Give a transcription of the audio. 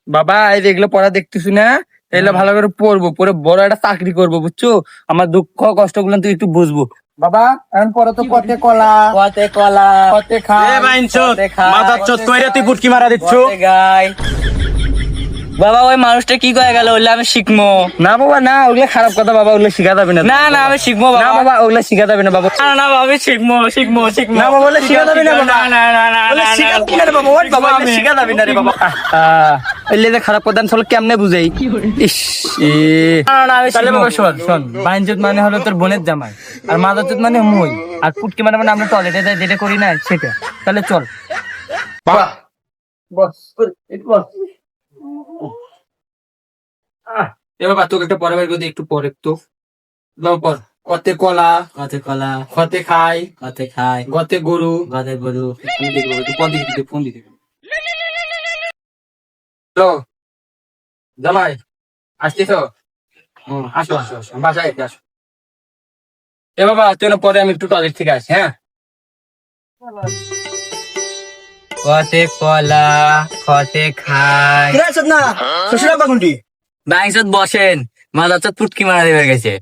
বাবা এই যে এগুলো পড়া দেখতেছি না, এগুলো ভালো করে পড়বো, পরে বড় একটা চাকরি করবো, বুঝছো? আমার দুঃখ কষ্ট গুলো তুই একটু বুঝবো। বাবা এখন পরে তো কতে কলা, কতে কলা, কতে খাই, কতে খাই, মাথার চোদ কইরা তুই পুটকি মারা দিচ্ছ। কতে গাই। বাবা ওই মানুষটা কি কয়ে গেল, ওইলে আমি শিখবো। না বাবা না, ওগুলো খারাপ কথা বাবা, ওগুলো শিখা যাবে না। না না আমি শিখবো না বাবা। বাবা ওগুলো শিখা যাবে না বাবা। না না বাবা আমি শিখবো শিখবো শিখবো। না বাবা ওগুলো শিখা যাবে না বাবা। না না না না ওগুলো না, শিখা না, যাবে না রে বাবা, ওই বাবা ওগুলো শিখা যাবে না রে বাবা। এলে যে খারাপ কথা চলো কেমনে বুঝাই। ইস এ না, না, আমি তাহলে শিখবো। বাবা শোন শোন, বাইনজত মানে হলো তোর বোনের জামাই, আর মাদারচোদ মানে মই, আর পুটকি মানে মানে আমরা টয়লেটে যাই যেটা করি না সেটা। তাহলে চল বস একটু বস। এ বাবা তোকে একটা পরে বাইর একটু পরে একটু দাও পর। কতে কলা, কতে কলা, কতে খাই, কতে খাই, গতে গরু। কতে গরু। আমি দেখবো তুই ফোন দিবি, ফোন দিবি। হ্যালো জামাই আসছিস? আসো আসো আসো বাসায় আসো। এ বাবা তুই না পরে আমি একটু টয়লেট থেকে আসি, হ্যাঁ? কতে কলা, কতে খাই। না শ্বশুর আব্বা কোনটি? বাইংসত বসেন, মাদার চোদ পুটকি মারা দেবে গেছে।